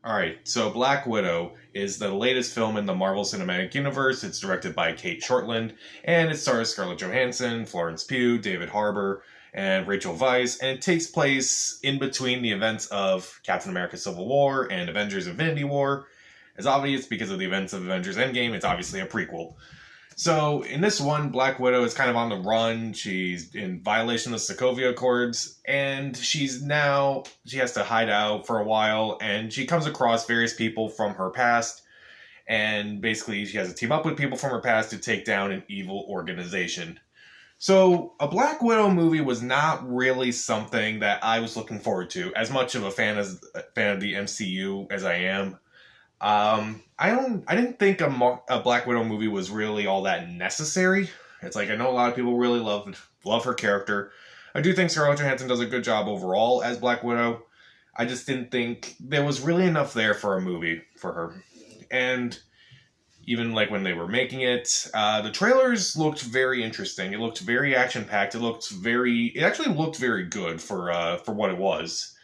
Alright, so Black Widow is the latest film in the Marvel Cinematic Universe. It's directed by Kate Shortland, and it stars Scarlett Johansson, Florence Pugh, David Harbour, and Rachel Weisz, and it takes place in between the events of Captain America Civil War and Avengers Infinity War. As obvious, because of the events of Avengers Endgame, it's obviously a prequel. So in this one, Black Widow is kind of on the run. She's in violation of the Sokovia Accords, and she has to hide out for a while, and she comes across various people from her past, and basically she has to team up with people from her past to take down an evil organization. So a Black Widow movie was not really something that I was looking forward to, as much of a fan of the MCU as I am. I didn't think a Black Widow movie was really all that necessary. It's like I know a lot of people really love her character. I do think Scarlett Johansson does a good job overall as Black Widow. I just didn't think there was really enough there for a movie for her. And even like when they were making it, the trailers looked very interesting. It looked very action packed. It actually looked very good for what it was.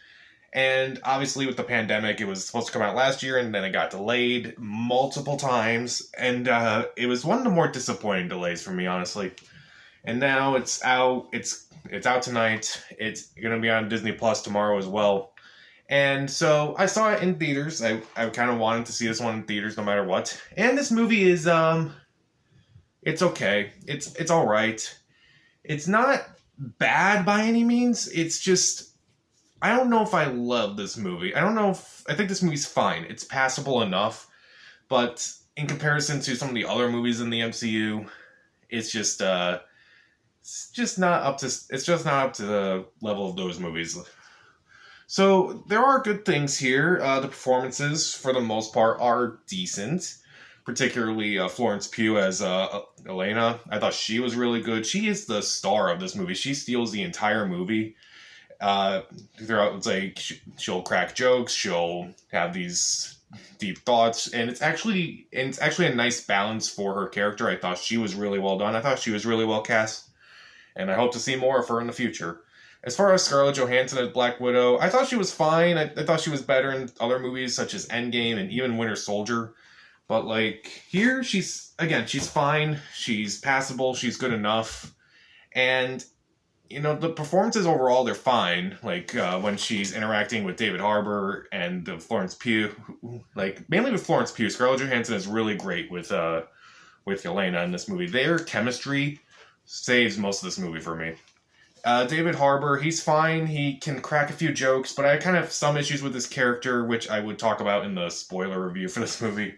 And obviously, with the pandemic, it was supposed to come out last year, and then it got delayed multiple times. And it was one of the more disappointing delays for me, honestly. And now it's out. It's out tonight. It's gonna be on Disney Plus tomorrow as well. And so I saw it in theaters. I kind of wanted to see this one in theaters, no matter what. And this movie is it's okay. It's all right. It's not bad by any means. It's just I don't know if I love this movie. I think this movie's fine. It's passable enough, but in comparison to some of the other movies in the MCU, it's just not up to the level of those movies. So there are good things here. The performances, for the most part, are decent. Particularly Florence Pugh as Elena. I thought she was really good. She is the star of this movie. She steals the entire movie. Throughout, it's like she'll crack jokes, she'll have these deep thoughts, and it's actually a nice balance for her character. I thought she was really well done. I thought she was really well cast, and I hope to see more of her in the future. As far as Scarlett Johansson as Black Widow, I thought she was fine. I thought she was better in other movies such as Endgame and even Winter Soldier. But like here, she's fine. She's passable. She's good enough, and the performances overall, they're fine. Like, when she's interacting with David Harbour and the Florence Pugh, like, mainly with Florence Pugh, Scarlett Johansson is really great with Yelena in this movie. Their chemistry saves most of this movie for me. David Harbour, he's fine. He can crack a few jokes, but I kind of have some issues with his character, which I would talk about in the spoiler review for this movie.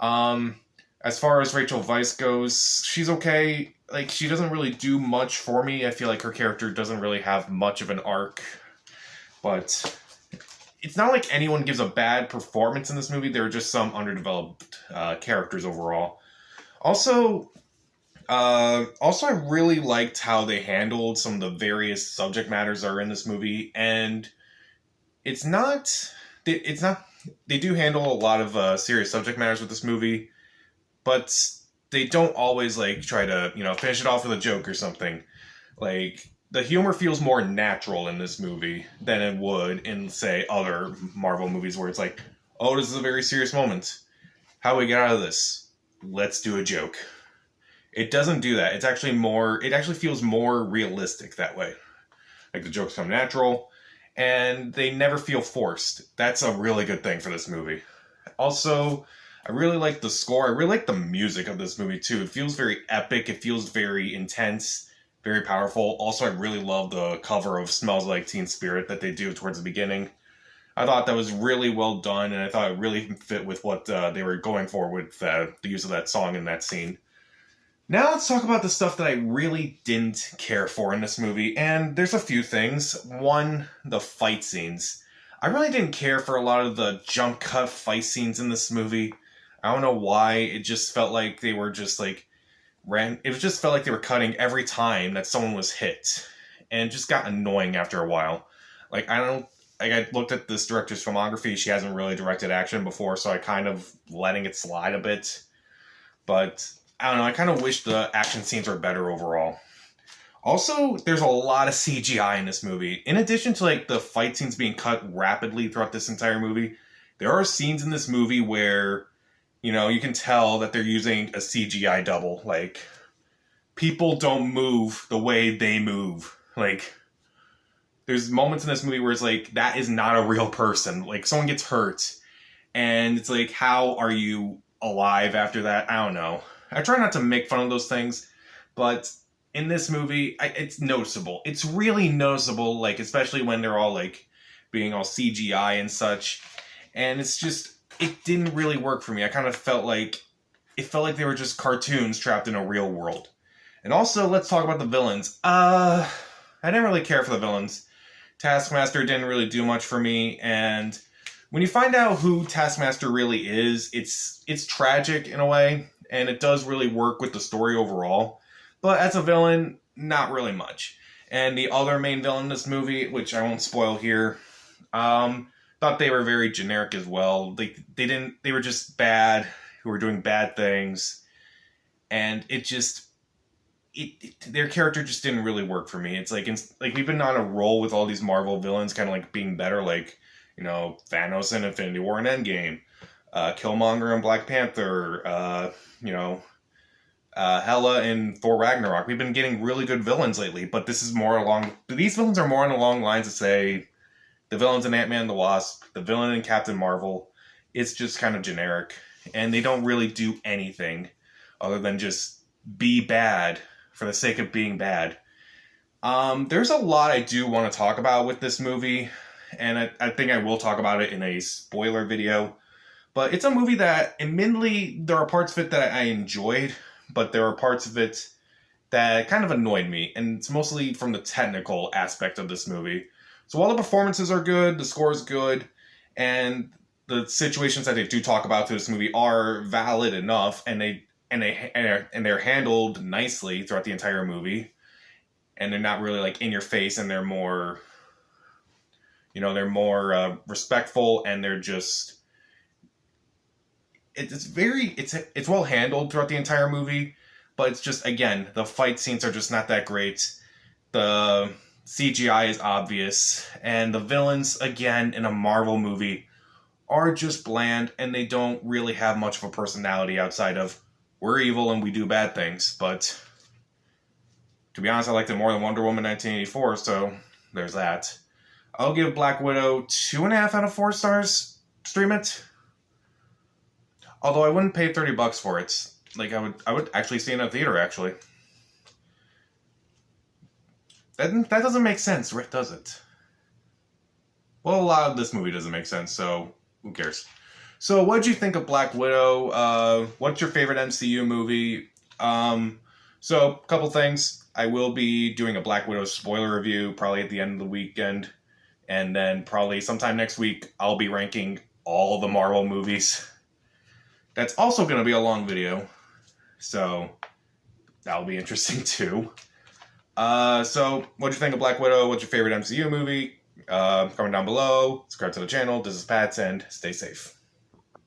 As far as Rachel Weisz goes, she's okay. Like, she doesn't really do much for me. I feel like her character doesn't really have much of an arc. But it's not like anyone gives a bad performance in this movie. There are just some underdeveloped characters overall. Also, I really liked how they handled some of the various subject matters that are in this movie. And it's not... They do handle a lot of serious subject matters with this movie, but they don't always like try to finish it off with a joke or something. Like, the humor feels more natural in this movie than it would in, say, other Marvel movies where it's like, oh, this is a very serious moment. How do we get out of this? Let's do a joke. It doesn't do that. It actually feels more realistic that way. Like, the jokes come natural and they never feel forced. That's a really good thing for this movie. Also, I really like the score. I really like the music of this movie, too. It feels very epic. It feels very intense, very powerful. Also, I really love the cover of Smells Like Teen Spirit that they do towards the beginning. I thought that was really well done, and I thought it really fit with what they were going for with the use of that song in that scene. Now let's talk about the stuff that I really didn't care for in this movie, and there's a few things. One, the fight scenes. I really didn't care for a lot of the jump cut fight scenes in this movie. I don't know why. It just felt like they were just like it just felt like they were cutting every time that someone was hit, and it just got annoying after a while. I looked at this director's filmography. She hasn't really directed action before, so I kind of letting it slide a bit. But I don't know. I kind of wish the action scenes were better overall. Also, there's a lot of CGI in this movie. In addition to like the fight scenes being cut rapidly throughout this entire movie, There are scenes in this movie where, you can tell that they're using a CGI double. Like, people don't move the way they move. Like, there's moments in this movie where it's like, that is not a real person. Like, someone gets hurt, and it's like, how are you alive after that? I don't know. I try not to make fun of those things, but in this movie, it's noticeable. It's really noticeable, like, especially when they're all, like, being all CGI and such. And it's just, it didn't really work for me. I kind of felt like they were just cartoons trapped in a real world. And also, let's talk about the villains. I didn't really care for the villains. Taskmaster didn't really do much for me, and when you find out who Taskmaster really is, it's tragic in a way, and it does really work with the story overall. But as a villain, not really much. And the other main villain in this movie, which I won't spoil here, thought they were very generic as well. They were just bad, who were doing bad things, and their character just didn't really work for me. It's like we've been on a roll with all these Marvel villains, kind of like being better, like Thanos in Infinity War and Endgame, Killmonger in Black Panther, Hela in Thor Ragnarok. We've been getting really good villains lately, but these villains are more along the lines of, say, the villains in Ant-Man and the Wasp, the villain in Captain Marvel. It's just kind of generic, and they don't really do anything other than just be bad for the sake of being bad. There's a lot I do want to talk about with this movie, and I think I will talk about it in a spoiler video. But it's a movie that, admittedly, there are parts of it that I enjoyed, but there are parts of it that kind of annoyed me, and it's mostly from the technical aspect of this movie. So while the performances are good, the score is good, and the situations that they do talk about to this movie are valid enough, and they're handled nicely throughout the entire movie, and they're not really like in your face, and they're more respectful, and they're just it's well handled throughout the entire movie. But it's just, again, the fight scenes are just not that great. The CGI is obvious, and the villains, again, in a Marvel movie are just bland, and they don't really have much of a personality outside of, we're evil and we do bad things. But to be honest, I liked it more than Wonder Woman 1984, so there's that. I'll give Black Widow 2.5 out of 4 stars. Stream it. Although I wouldn't pay $30 for it. Like, I would actually see it in a theater, actually. That doesn't make sense, does it? Well, a lot of this movie doesn't make sense, so who cares? So, what did you think of Black Widow? What's your favorite MCU movie? So, a couple things. I will be doing a Black Widow spoiler review probably at the end of the weekend. And then probably sometime next week, I'll be ranking all the Marvel movies. That's also going to be a long video. So, that'll be interesting too. So, what'd you think of Black Widow? What's your favorite MCU movie? Comment down below. Subscribe to the channel. This is Pat, and stay safe.